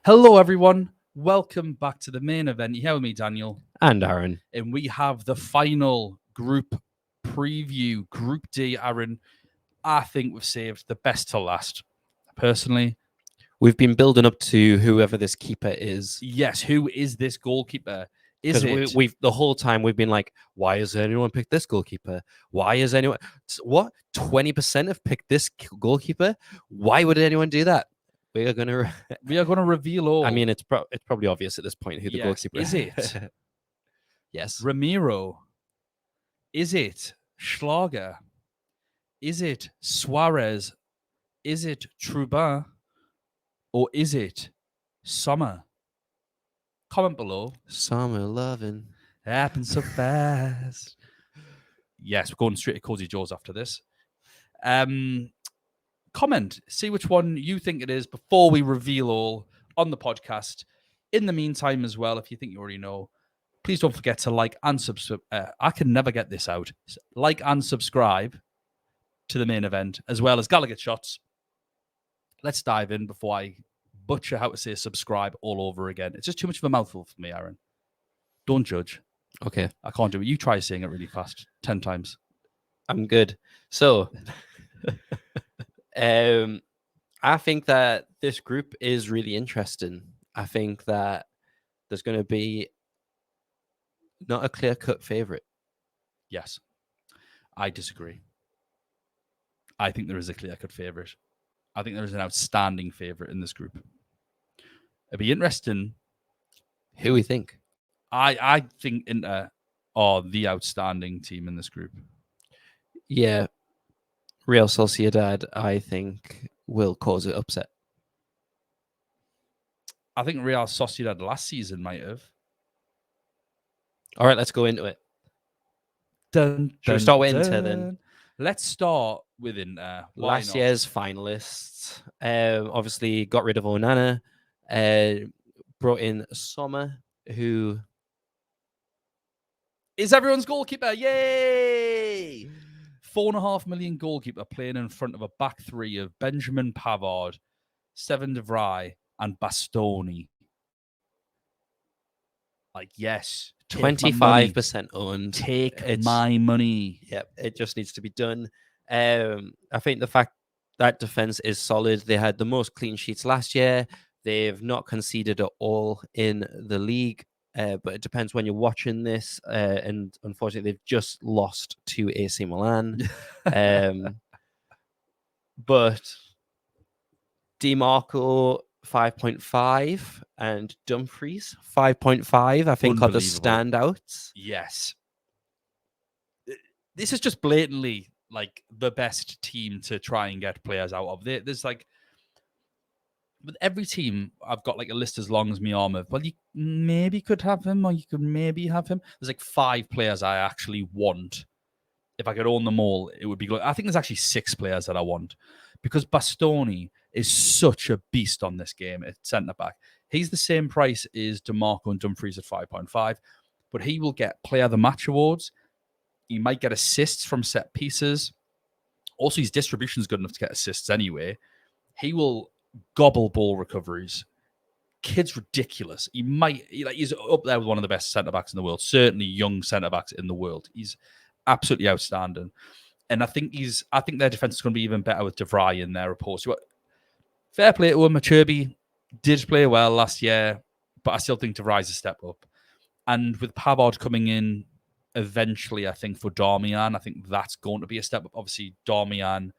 Hello, everyone. Welcome back to the main event. You hear me, Daniel? And Aaron. And we have the final group preview, Group D, Aaron. I think we've saved the best to last. Personally, We've been building up to whoever this keeper is. yes, who is this goalkeeper? Is Because it? we've the whole time we've been like, why has anyone picked this goalkeeper? Why is anyone what 20% have picked this goalkeeper? Why would anyone do that? We are gonna. We are going to reveal all. I mean, it's probably obvious at this point who the Yes. goalkeeper Is it? Yes. Ramiro? Is it Schlager? Is it Suarez? Is it Trubin? Or is it Sommer? Comment below. Summer loving. Happens so fast. Yes, we're going straight to Cozy Joe's after this. Comment, see which one you think it is before we reveal all on the podcast. In the meantime, as well, if you think you already know, please don't forget to like and subscribe. I can never get this out. Like and subscribe to the main event, as well as Gallowgate Shots. Let's dive in before I butcher how to say subscribe all over again. It's just too much of a mouthful for me, Aaron. Don't judge. Okay. I can't do it. You try saying it really fast 10 times. I'm good. So, I think that this group is really interesting. I think that there's going to be not a clear-cut favorite. Yes. I disagree. I think there is a clear-cut favorite. I think there is an outstanding favorite in this group. It'd be interesting. Who we think? I think Inter are the outstanding team in this group. Yeah, Real Sociedad, I think, will cause an upset. I think Real Sociedad last season might have. All right, let's go into it. Should we start with Inter then? Let's start with Inter. Last year's finalists. Obviously got rid of Onana, brought in Sommer, who is everyone's goalkeeper. Yay! 4.5 million goalkeeper playing in front of a back three of Benjamin Pavard, Steven de Vrij, and Bastoni. Like, yes. 25% owned. Take my money. Yep, it just needs to be done. I think the fact that defense is solid. They had the most clean sheets last year. They've not conceded at all in the league. But it depends when you're watching this. And unfortunately, they've just lost to AC Milan. But DiMarco 5.5 and Dumfries 5.5, I think, are the standouts. Yes. This is just blatantly like the best team to try and get players out of. There's like, with every team, I've got like a list as long as my arm of, well, you maybe could have him, or you could maybe have him. There's like 5 players I actually want. If I could own them all, it would be good. I think there's actually 6 players that I want, because Bastoni is such a beast on this game at centre back. He's the same price as DiMarco and Dumfries at 5.5, but he will get player of the match awards. He might get assists from set pieces. Also, his distribution is good enough to get assists anyway. He will gobble ball recoveries. Kid's ridiculous. He's up there with one of the best centre backs in the world. Certainly young centre backs in the world. He's absolutely outstanding. And I think their defense is going to be even better with de Vrij in there, opposed to it. Fair play to him. Cherby did play well last year, but I still think de Vrij is a step up. And with Pavard coming in eventually, I think for Darmian, I think that's going to be a step up. Obviously, Darmian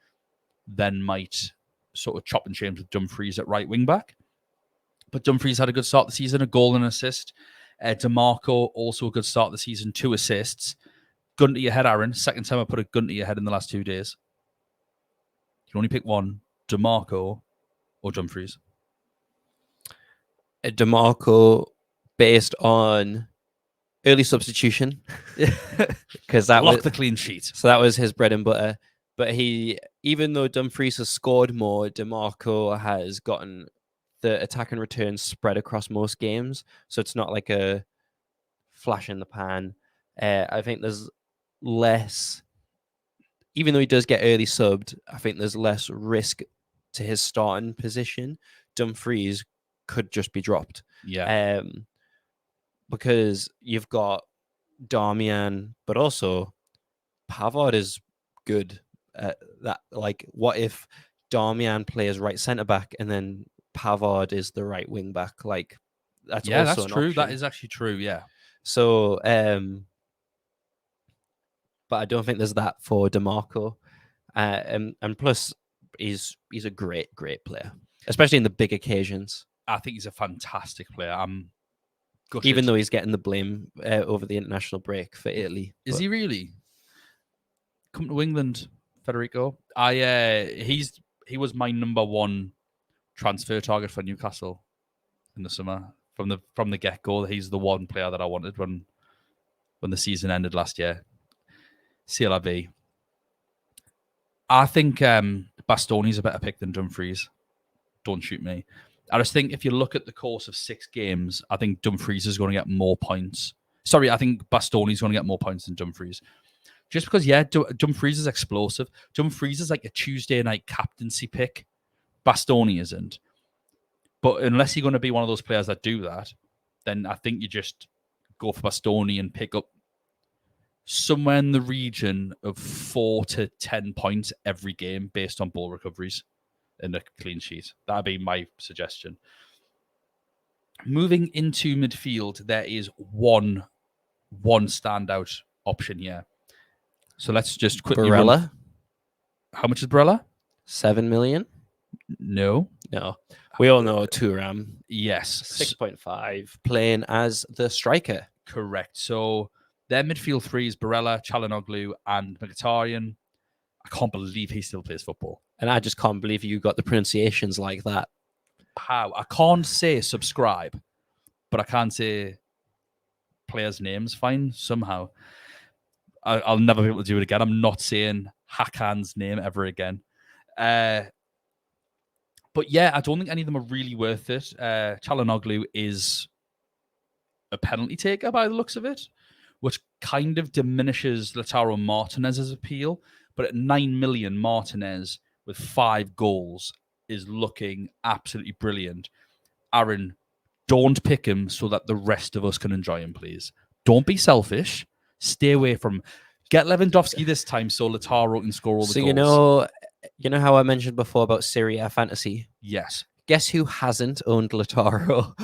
then might sort of chop and change with Dumfries at right wing back. But Dumfries had a good start of the season, a goal and an assist. DiMarco also a good start of the season, 2 assists. Gun to your head, Aaron. Second time I put a gun to your head in the last 2 days. You can only pick one, DiMarco or Dumfries. DiMarco, based on early substitution, because that Lock the clean sheet. So that was his bread and butter. But even though Dumfries has scored more, DiMarco has gotten the attack and return spread across most games. So it's not like a flash in the pan. I think there's less, even though he does get early subbed, I think there's less risk to his starting position. Dumfries could just be dropped. Yeah. Because you've got Darmian, but also Pavard is good at that. Like, what if Darmian plays right centre back and then Pavard is the right wing back? Like, that's Yeah, also that's an true. option. That is actually true. Yeah. So, but I don't think there's that for DeMarco. And plus, he's a great player, especially in the big occasions. I think he's a fantastic player. I'm gutted. Even though he's getting the blame over the international break for Italy. Is he really? Come to England, Federico. He was my number one transfer target for Newcastle in the summer. From the get go, he's the one player that I wanted when the season ended last year. CLV. I think Bastoni's a better pick than Dumfries. Don't shoot me. I just think if you look at the course of 6 games, I think Dumfries is going to get more points. Sorry, I think Bastoni's going to get more points than Dumfries. Just because, yeah, Dumfries is explosive. Dumfries is like a Tuesday night captaincy pick. Bastoni isn't. But unless you're going to be one of those players that do that, then I think you just go for Bastoni and pick up somewhere in the region of 4 to 10 points every game based on ball recoveries and a clean sheet. That'd be my suggestion. Moving into midfield, there is one standout option here. So let's just quickly Barella. How much is Barella? 7 million? No. We all know Thuram. Yes. 6.5, playing as the striker. Correct. So their midfield 3 is Barella, Çalhanoğlu, and Mkhitaryan. I can't believe he still plays football. And I just can't believe you got the pronunciations like that. How? I can't say subscribe, but I can say players' names fine somehow. I'll never be able to do it again. I'm not saying Hakan's name ever again. But yeah, I don't think any of them are really worth it. Çalhanoğlu is a penalty taker by the looks of it, which kind of diminishes Lautaro Martinez's appeal. But at 9 million, Martinez with 5 goals is looking absolutely brilliant. Aaron, don't pick him so that the rest of us can enjoy him, please. Don't be selfish. Stay away from. Get Lewandowski this time so Lautaro can score all the goals. You know how I mentioned before about Serie A fantasy? Yes. Guess who hasn't owned Lautaro?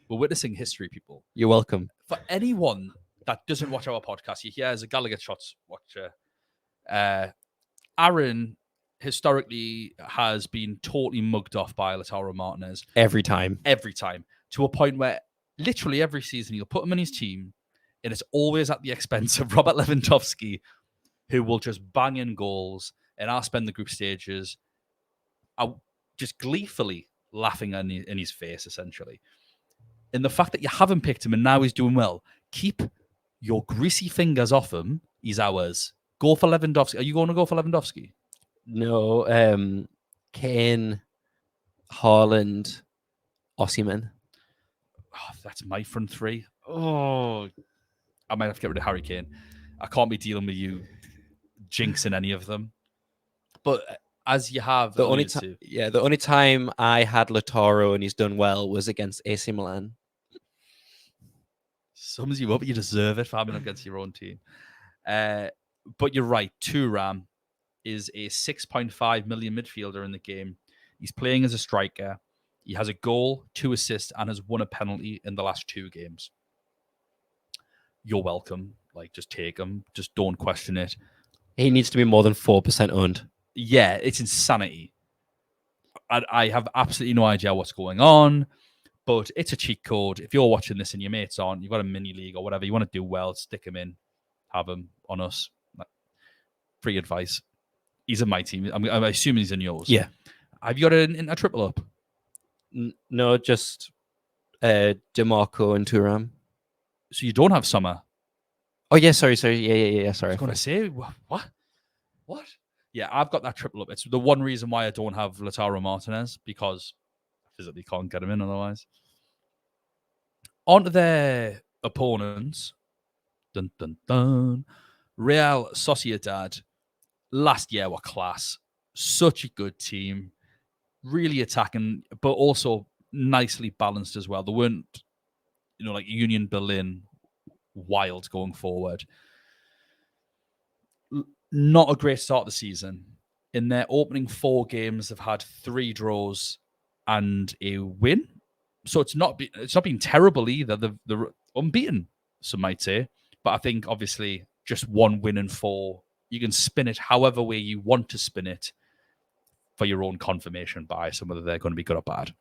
We're witnessing history, people. You're welcome. For anyone that doesn't watch our podcast, you hear as a Gallowgate Shots watcher, Aaron historically has been totally mugged off by Lautaro Martinez. Every time. To a point where literally every season he'll put him in his team and it's always at the expense of Robert Lewandowski, who will just bang in goals, and I'll spend the group stages just gleefully laughing in his face, essentially. And the fact that you haven't picked him and now he's doing well, keep your greasy fingers off him. He's ours. Go for Lewandowski. Are you going to go for Lewandowski? No. Kane, Haaland, Osimhen. Oh, that's my front 3. Oh, I might have to get rid of Harry Kane. I can't be dealing with you jinxing any of them. But as you have the only time I had Lautaro and he's done well was against AC Milan. Sums you up. You deserve it for having him against your own team. But you're right. Thuram is a 6.5 million midfielder in the game. He's playing as a striker. He has a goal, 2 assists, and has won a penalty in the last 2 games. You're welcome. Like, just take him. Just don't question it. He needs to be more than 4% owned. Yeah, it's insanity. I have absolutely no idea what's going on, but it's a cheat code. If you're watching this and your mates aren't, you've got a mini league or whatever, you want to do well, stick him in, have him on us. Free advice. He's in my team. I'm assuming he's in yours. Yeah. Have you got a triple up? No, just DeMarco and Thuram. So you don't have Summer? Oh, yeah, sorry. Yeah, sorry. I was going to say, what? Yeah, I've got that triple up. It's the one reason why I don't have Lautaro Martinez, because I physically can't get him in otherwise. On to their opponents. Dun, dun, dun. Real Sociedad. Last year were class. Such a good team. really attacking, but also nicely balanced as well. They weren't, like Union Berlin wild going forward. Not a great start of the season. In their opening 4 games, they've had 3 draws and a win. So it's not been terrible either. They're unbeaten, some might say. But I think obviously just 1 win and 4, you can spin it however way you want to spin it for your own confirmation bias and whether they're going to be good or bad.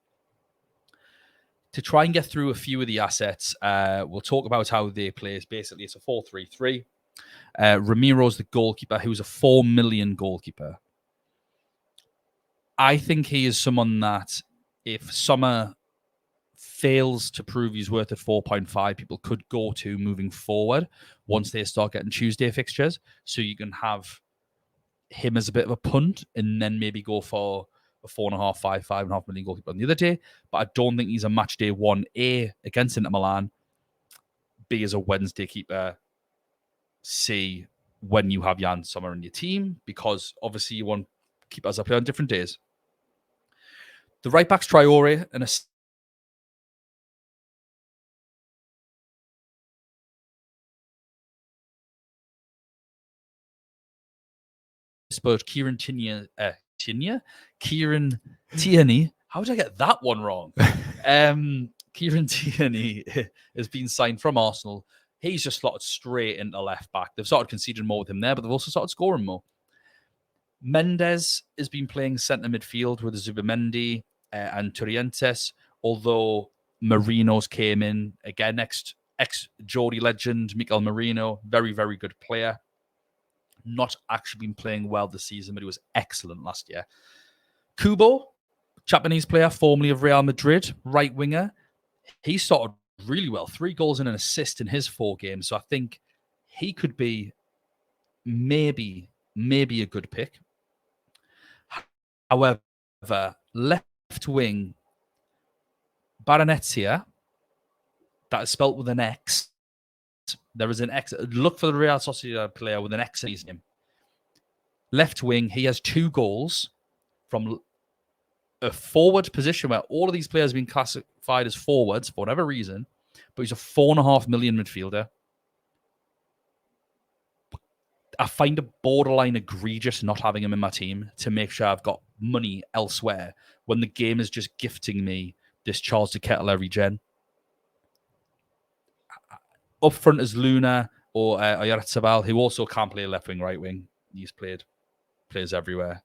To try and get through a few of the assets, we'll talk about how they play. Basically, it's a 4-3-3. Ramiro's the goalkeeper, who's a 4 million goalkeeper. I think he is someone that if Sommer fails to prove he's worth at 4.5, people could go to moving forward once they start getting Tuesday fixtures. So you can have him as a bit of a punt and then maybe go for a 4.5, 5.5 million goalkeeper on the other day. But I don't think he's a match day 1A against Inter Milan, B as a Wednesday keeper, C when you have Jan Sommer in your team, because obviously you want keepers up here on different days. The right back's Traore and a spurred Kieran Tierney. Kieran Tierney. How did I get that one wrong? Kieran Tierney has been signed from Arsenal. He's just slotted straight into left back. They've started conceding more with him there, but they've also started scoring more. Mendes has been playing centre midfield with Zubimendi and Torrientes, although Marino's came in again, ex-Geordie legend Mikel Merino, very, very good player. Not actually been playing well this season, but he was excellent last year. Kubo, Japanese player, formerly of Real Madrid, right winger. He started really well, 3 goals and an assist in his 4 games. So I think he could be maybe a good pick. However, left wing Baronetsia, that is spelt with an X. There is an X. Look for the Real Sociedad player with an X in his name. Left wing, he has 2 goals from a forward position where all of these players have been classified as forwards for whatever reason, but he's a 4.5 million midfielder. I find it borderline egregious not having him in my team to make sure I've got money elsewhere when the game is just gifting me this Charles de Kettle every gen. Up front is Luna or Oyarzabal, who also can't play left wing, right wing. He's plays everywhere.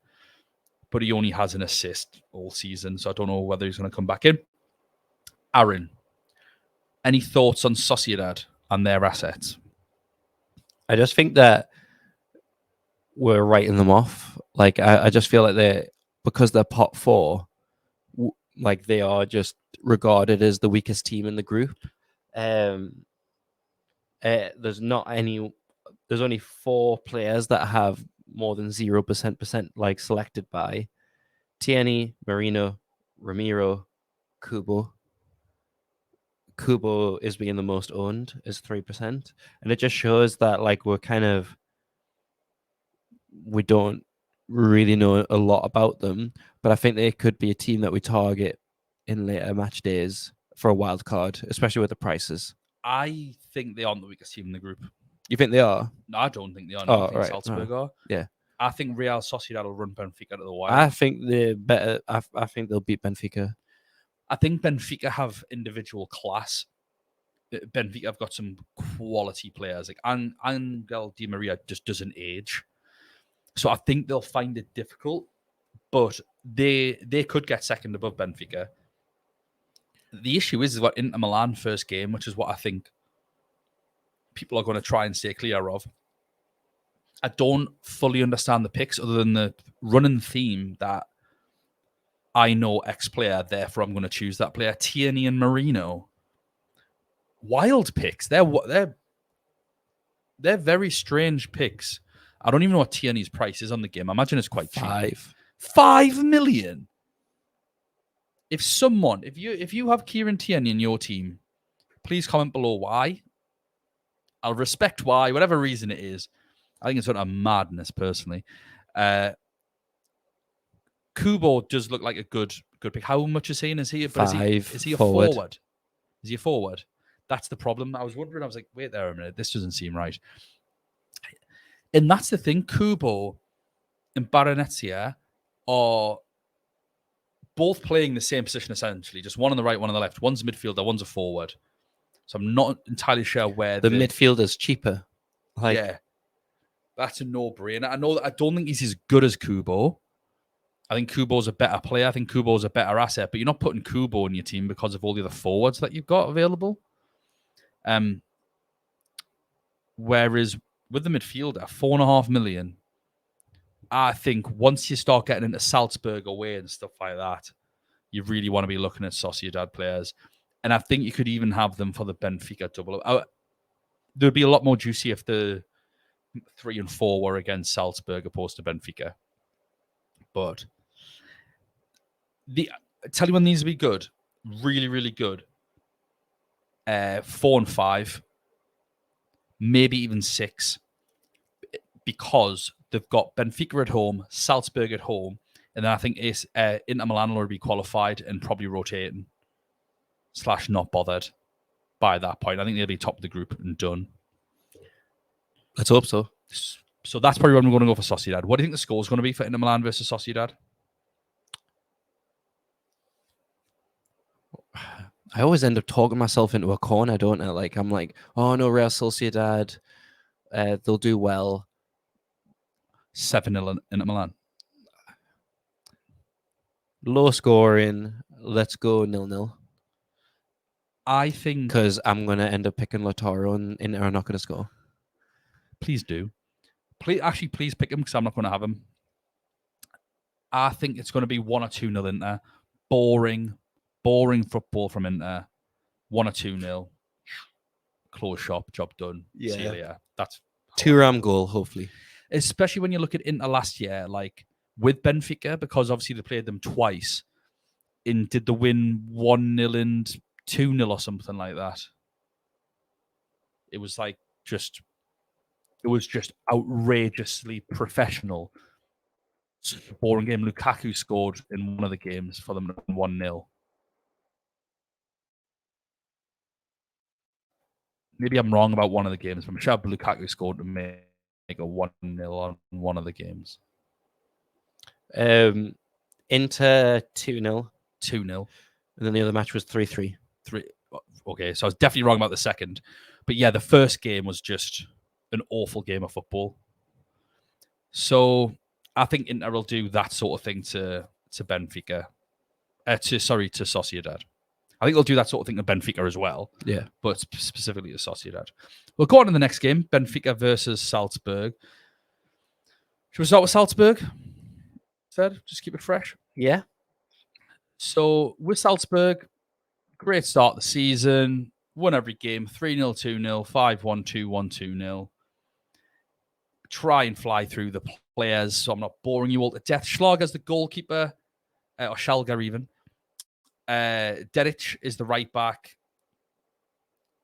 But he only has an assist all season, so I don't know whether he's going to come back in. Aaron, any thoughts on Sociedad and their assets? I just think that we're writing them off. Like, I just feel like because they're pot 4, like they are just regarded as the weakest team in the group. There's only 4 players that have more than 0% like selected by Tierney, Marino, Ramiro, Kubo. Kubo is being the most owned, is 3%. And it just shows that like we don't really know a lot about them, but I think they could be a team that we target in later match days for a wild card, especially with the prices. I think they aren't the weakest team in the group. You think they are? No, I don't think they are. No, I think right. Salzburg are. Yeah. I think Real Sociedad will run Benfica to the wire. I think they're better. I think they'll beat Benfica. I think Benfica have individual class. Benfica have got some quality players. Like Angel Di Maria just doesn't age. So I think they'll find it difficult, but they could get second above Benfica. The issue is what Inter Milan first game, which is what I think people are going to try and stay clear of. I don't fully understand the picks other than the running theme that I know X player, therefore I'm going to choose that player. Tierney and Marino. Wild picks. They're very strange picks. I don't even know what Tierney's price is on the game. I imagine it's quite cheap. 5 million. If you have Kieran Tierney in your team, please comment below why. I'll respect why, whatever reason it is. I think it's sort of madness, personally. Kubo does look like a good pick. How much is he? Is he? But is he a forward. forward? Is he a forward? That's the problem. I was wondering. I was like, wait there a minute. This doesn't seem right. And that's the thing. Kubo and Baronetsia are both playing the same position essentially. Just one on the right, one on the left. One's a midfielder, one's a forward. So I'm not entirely sure where the midfielder's cheaper. Yeah, that's a no-brainer. I don't think he's as good as Kubo. I think Kubo's a better player. I think Kubo's a better asset, but you're not putting Kubo in your team because of all the other forwards that you've got available. Whereas with the midfielder, 4.5 million, I think once you start getting into Salzburg away and stuff like that, you really want to be looking at Sociedad players. And I think you could even have them for the Benfica double. There'd be a lot more juicy if the 3 and 4 were against Salzburg opposed to Benfica. But tell you when these will be good. Really, really good. 4 and 5. Maybe even 6. Because they've got Benfica at home, Salzburg at home, and then I think Inter Milan will be qualified and probably rotating / not bothered by that point. I think they'll be top of the group and done. Let's hope so. So that's probably when we're going to go for Sociedad. What do you think the score is going to be for Inter Milan versus Sociedad? I always end up talking myself into a corner, don't I? Like, I'm like, oh no, Real Sociedad, they'll do well. 7-0 Inter Milan. Low scoring. Let's go 0-0. I think because I'm gonna end up picking Lautaro and Inter are not gonna score. Please do. Please pick him because I'm not going to have him. I think it's going to be 1 or 2-0 Inter. Boring football from Inter. 1 or 2-0. Close shop, job done. Yeah. See you later. That's 2-ram goal, hopefully. Especially when you look at Inter last year, like with Benfica, because obviously they played them twice. Did the win 1-0 and 2-0 or something like that? It was just outrageously professional. Boring game. Lukaku scored in one of the games for them 1-0. Maybe I'm wrong about one of the games, but I'm sure Lukaku scored to make a 1-0 on one of the games. Inter 2-0. 2-0. And then the other match was 3-3. Okay, so I was definitely wrong about the second. But yeah, the first game was just an awful game of football. So I think Inter will do that sort of thing to Benfica. To Sociedad. I think they'll do that sort of thing to Benfica as well. Yeah. But specifically to Sociedad. We'll go on to the next game, Benfica versus Salzburg. Should we start with Salzburg? Just keep it fresh. Yeah. So with Salzburg, great start of the season. Won every game. 3-0, 2-0, 5-1, 2-1, 2-0. Try and fly through the players, so I'm not boring you all to death. Schlager's the goalkeeper, or Schalger even. Dedic is the right back.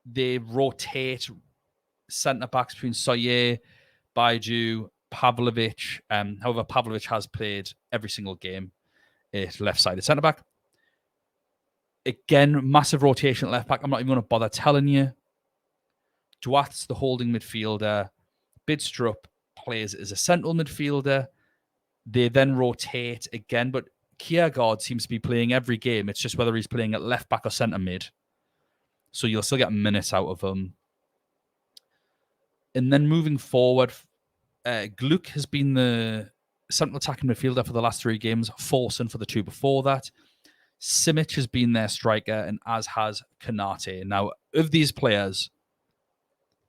They rotate centre-backs between Soyer, Baiju, Pavlovic. However, Pavlovic has played every single game at left-sided centre-back. Again, massive rotation at left-back. I'm not even going to bother telling you. Duat's the holding midfielder. Bidstrup plays as a central midfielder. They then rotate again, but Kiergaard seems to be playing every game. It's just whether he's playing at left back or centre mid. So you'll still get minutes out of him. And then moving forward, Gluck has been the central attacking midfielder for the last 3 games, Forsen for the 2 before that. Simic has been their striker, and as has Kanate. Now, of these players,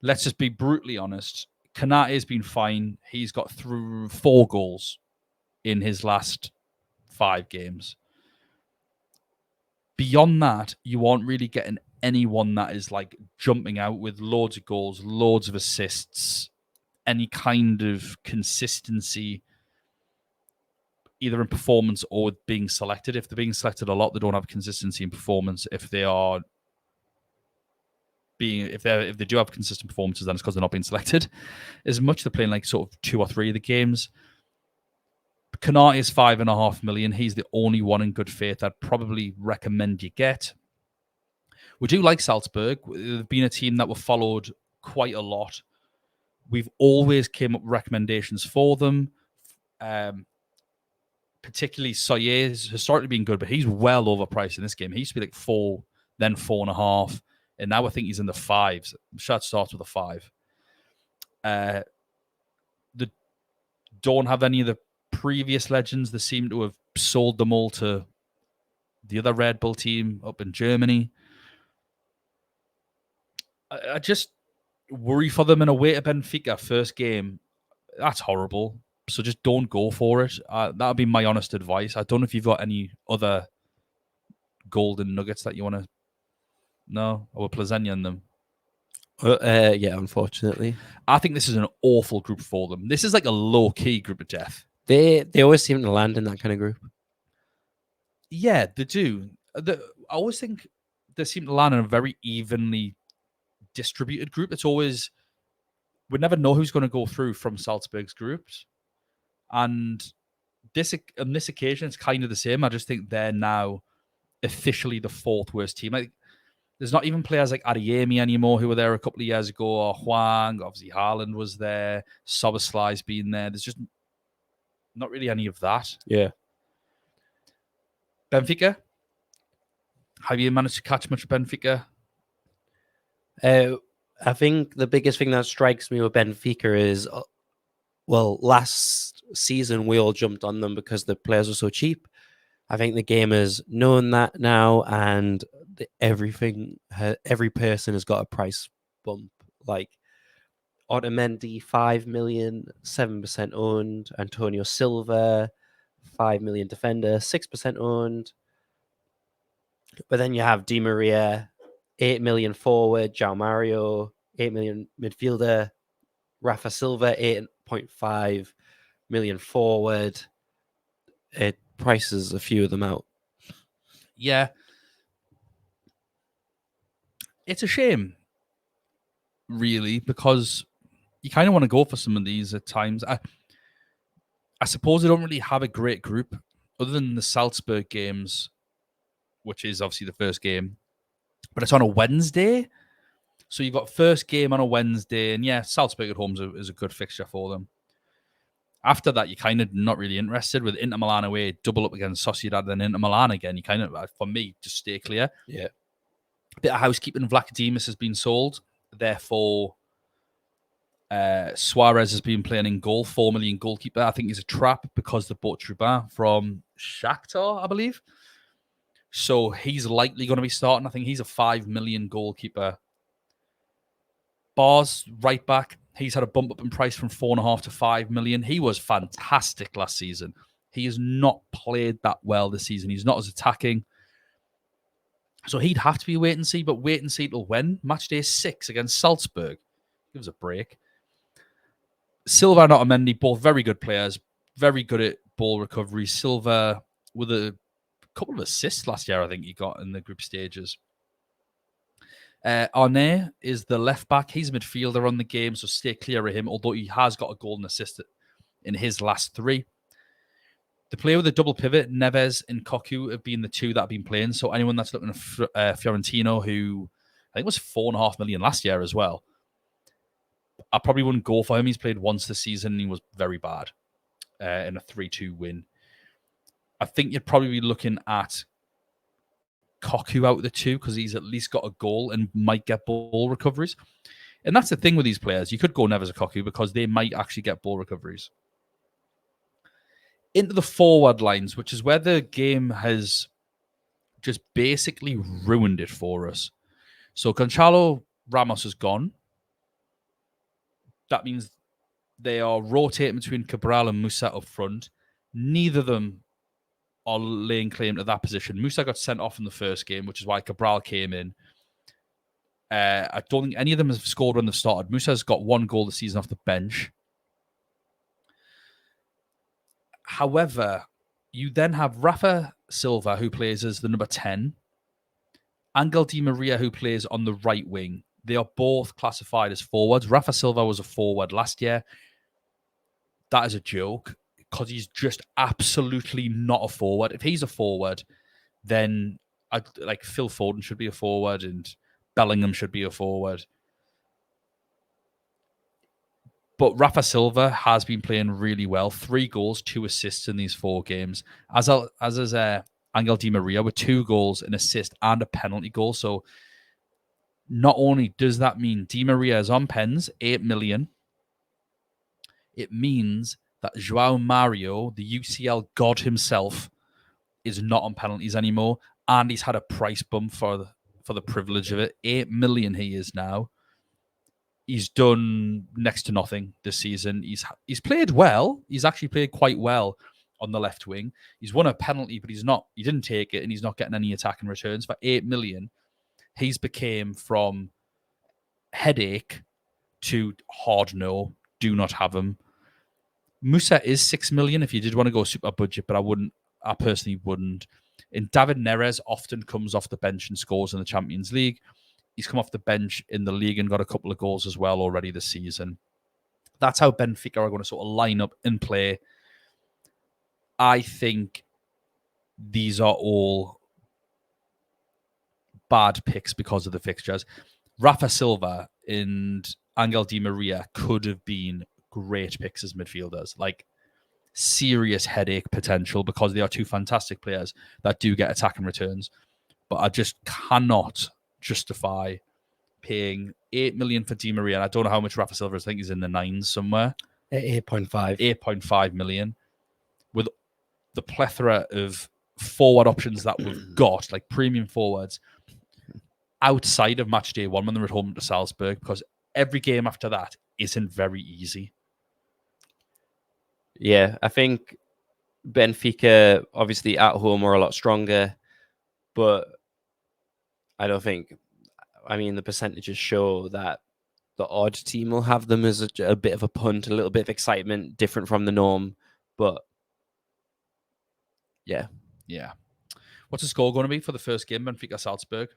let's just be brutally honest. Kanate has been fine. He's got through 4 goals in his last 5 games. Beyond that, you aren't really getting anyone that is like jumping out with loads of goals, loads of assists, any kind of consistency, either in performance or being selected. If they're being selected a lot, they don't have consistency in performance. If they do have consistent performances, then it's because they're not being selected as much. They're playing like sort of 2 or 3 of the games. Canate is 5.5 million. He's the only one in good faith I'd probably recommend you get. We do like Salzburg. They've been a team that were followed quite a lot. We've always came up with recommendations for them. Particularly Soyer has historically been good, but he's well overpriced in this game. He used to be like 4, then 4.5, and now I think he's in the 5s. Shot starts with a 5. They don't have any of the previous legends. They seem to have sold them all to the other Red Bull team up in Germany. I just worry for them in a way to Benfica first game. That's horrible. So just don't go for it. That would be my honest advice. I don't know if you've got any other golden nuggets that you want to know, or Plazenia in them. Yeah, unfortunately. I think this is an awful group for them. This is like a low-key group of death. They always seem to land in that kind of group. Yeah, they do. I always think they seem to land in a very evenly distributed group. It's always, we never know who's going to go through from Salzburg's groups. And on this occasion, it's kind of the same. I just think they're now officially the 4th worst team. Like, there's not even players like Adeyemi anymore who were there a couple of years ago, or Hwang. Obviously, Haaland was there. Soberslai's been there. There's just not really any of that. Yeah. Benfica? Have you managed to catch much of Benfica? I think the biggest thing that strikes me with Benfica is, last season we all jumped on them because the players were so cheap. I think the game has known that now, and every person has got a price bump. Like Otamendi, 5 million, 7% owned. Antonio Silva, 5 million defender, 6% owned. But then you have Di Maria, 8 million forward. João Mario, 8 million midfielder. Rafa Silva, 8.5 million forward. It prices a few of them out. Yeah. It's a shame, really, because you kind of want to go for some of these at times. I suppose they don't really have a great group other than the Salzburg games, which is obviously the first game, but it's on a Wednesday. So you've got first game on a Wednesday, and yeah, Salzburg at home is a good fixture for them. After that, you're kind of not really interested. With Inter Milan away, double up against Sociedad, then Inter Milan again. You kind of, for me, just stay clear. Yeah. A bit of housekeeping. Vlachodimos has been sold. Therefore, Suarez has been playing in goal, 4 million goalkeeper. I think he's a trap because they bought Trubin from Shakhtar, I believe. So he's likely going to be starting. I think he's a 5 million goalkeeper. Bars, right back. He's had a bump up in price from 4.5 to 5 million. He was fantastic last season. He has not played that well this season. He's not as attacking. So he'd have to be wait and see, but wait and see till when? Match day 6 against Salzburg. Give us a break. Silva and Otamendi, both very good players, very good at ball recovery. Silva with a couple of assists last year, I think he got in the group stages. Arne is the left back. He's a midfielder on the game, so stay clear of him, although he has got a goal and assist in his last 3. The player with the double pivot, Neves and Koku, have been the 2 that have been playing. So anyone that's looking at Fiorentino, who I think was 4.5 million last year as well, I probably wouldn't go for him. He's played once this season and he was very bad in a 3-2 win. I think you'd probably be looking at Koku out of the 2 because he's at least got a goal and might get ball recoveries. And that's the thing with these players. You could go Neves or Koku because they might actually get ball recoveries. Into the forward lines, which is where the game has just basically ruined it for us. So Gonçalo Ramos is gone. That means they are rotating between Cabral and Musa up front. Neither of them are laying claim to that position. Musa got sent off in the first game, which is why Cabral came in. I don't think any of them have scored when they've started. Musa's got 1 goal this season off the bench. However, you then have Rafa Silva, who plays as the number 10. Angel Di Maria, who plays on the right wing. They are both classified as forwards. Rafa Silva was a forward last year. That is a joke. because he's just absolutely not a forward. If he's a forward, then like Phil Foden should be a forward and Bellingham should be a forward. But Rafa Silva has been playing really well. 3 goals, 2 assists in these 4 games. As is Angel Di Maria with 2 goals, an assist, and a penalty goal. So not only does that mean Di Maria is on pens, 8 million, it means that Joao Mario, the UCL god himself, is not on penalties anymore, and he's had a price bump for the privilege of it. 8 million he is now. He's done next to nothing this season. He's played well. He's actually played quite well on the left wing. He's won a penalty, but he didn't take it, and he's not getting any attacking returns. For 8 million, he's became from headache to hard no, do not have him. Musa is 6 million if you did want to go super budget, but I personally wouldn't. And David Neres often comes off the bench and scores in the Champions League. He's come off the bench in the league and got a couple of goals as well already this season. That's how Benfica are going to sort of line up and play. I think these are all bad picks because of the fixtures. Rafa Silva and Angel Di Maria could have been great picks as midfielders. Like, serious headache potential because they are 2 fantastic players that do get attacking returns. But I just cannot justify paying 8 million for Di Maria. And I don't know how much Rafa Silva is. I think he's in the 9s somewhere. 8.5. 8.5 million. With the plethora of forward options that we've got, like premium forwards, outside of match day 1 when they're at home to Salzburg, because every game after that isn't very easy. Yeah, I think Benfica, obviously at home, are a lot stronger, but I don't think, I mean, the percentages show that the odd team will have them as a bit of a punt, a little bit of excitement, different from the norm. But yeah. What's the score going to be for the first game, Benfica Salzburg?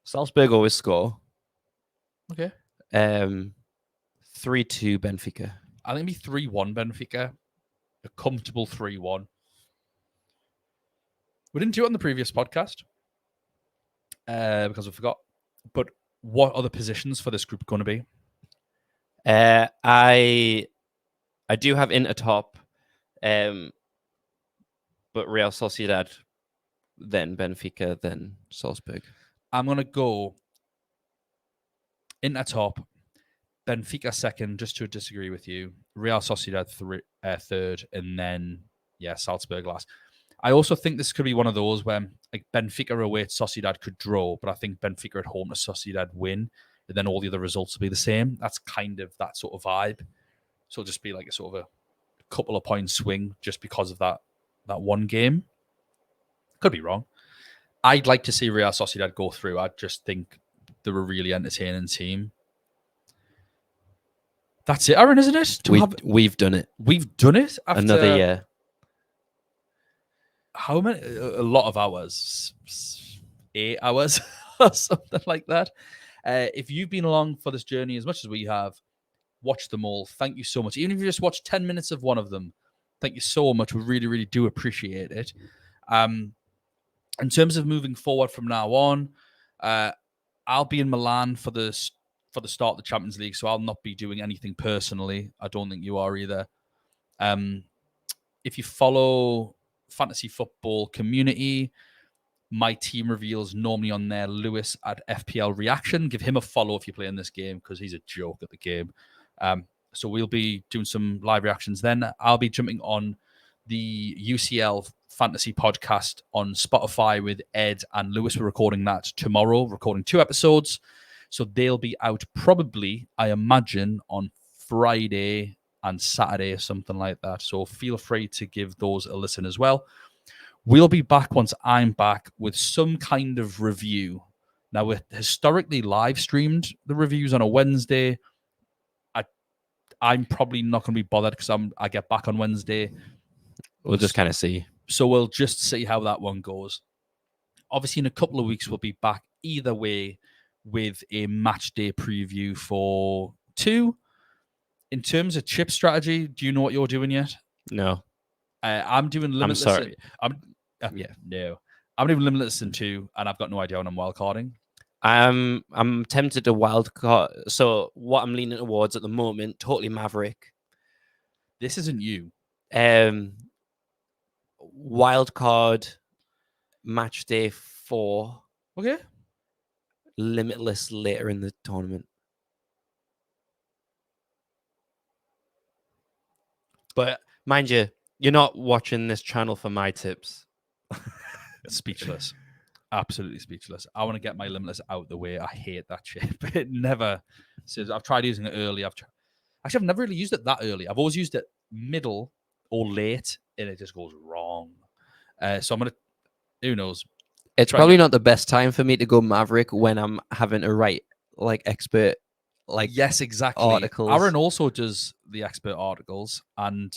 Salzburg always score. Okay. 3-2 Benfica. I think it'll be 3-1 Benfica. A comfortable 3-1. We didn't do it on the previous podcast because we forgot. But what are the positions for this group going to be? I do have Inter top, but Real Sociedad, then Benfica, then Salzburg. I'm going to go Inter top, Benfica second, just to disagree with you. Real Sociedad third, and then, Salzburg last. I also think this could be one of those where like Benfica away at Sociedad could draw, but I think Benfica at home to Sociedad win, and then all the other results will be the same. That's kind of that sort of vibe. So it'll just be like a sort of a couple of points swing just because of that one game. Could be wrong. I'd like to see Real Sociedad go through. I just think they're a really entertaining team. That's it, Aaron, isn't it? We've done it. We've done it after another year. How many? A lot of hours. 8 hours or something like that. If you've been along for this journey as much as we have, watch them all. Thank you so much. Even if you just watch 10 minutes of one of them, thank you so much. We really, really do appreciate it. In terms of moving forward from now on, I'll be in Milan for the start of the Champions League, so I'll not be doing anything personally. I don't think you are either. If you follow Fantasy Football Community, my team reveals normally on there Lewis at FPL Reaction. Give him a follow if you're playing this game because he's a joke at the game. So we'll be doing some live reactions then. I'll be jumping on the UCL Fantasy podcast on Spotify with Ed and Lewis. We're recording that tomorrow, recording 2 episodes. So they'll be out probably, I imagine, on Friday and Saturday or something like that. So feel free to give those a listen as well. We'll be back once I'm back with some kind of review. Now, we historically live streamed the reviews on a Wednesday. I'm probably not going to be bothered because I get back on Wednesday. We'll just kind of see. So we'll just see how that one goes. Obviously, in a couple of weeks, we'll be back either way with a match day preview for 2. In terms of chip strategy, do you know what you're doing yet? No. I'm doing limitless. sorry. Yeah. No. I'm doing limitless in 2, and I've got no idea when I'm wildcarding. I'm tempted to wild card. So what I'm leaning towards at the moment, totally Maverick. This isn't you. Wild card match day 4. Okay. Limitless later in the tournament. But mind you, you're not watching this channel for my tips. Speechless. Absolutely speechless. I want to get my limitless out the way. I hate that chip. It never says. I've tried using it early. Actually, I've never really used it that early. I've always used it middle or late, and it just goes wrong. So I'm gonna. Who knows? It's probably not the best time for me to go Maverick when I'm having to write like expert, like yes, exactly. articles. Aaron also does the expert articles, and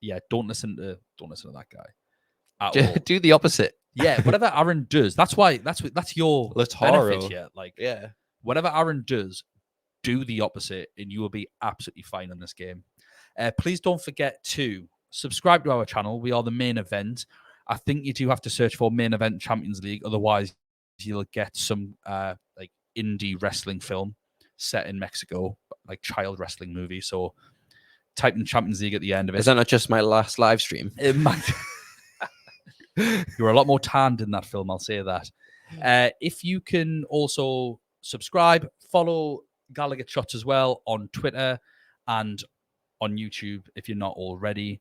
yeah, don't listen to that guy at all. Do the opposite. Yeah, whatever Aaron does, that's your benefit here. Like, yeah, whatever Aaron does, do the opposite, and you will be absolutely fine in this game. Please don't forget to subscribe to our channel. We are the main event. I think you do have to search for main event Champions League, otherwise you'll get some like indie wrestling film set in Mexico, like child wrestling movie. So type in Champions League at the end of it. Is that not just my last live stream? It might. You're a lot more tanned in that film, I'll say that. If you can also subscribe, follow Gallowgate Shots as well on Twitter and on YouTube if you're not already.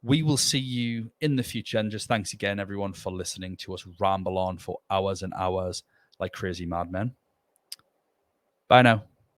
We will see you in the future. And just thanks again, everyone, for listening to us ramble on for hours and hours like crazy madmen. Bye now.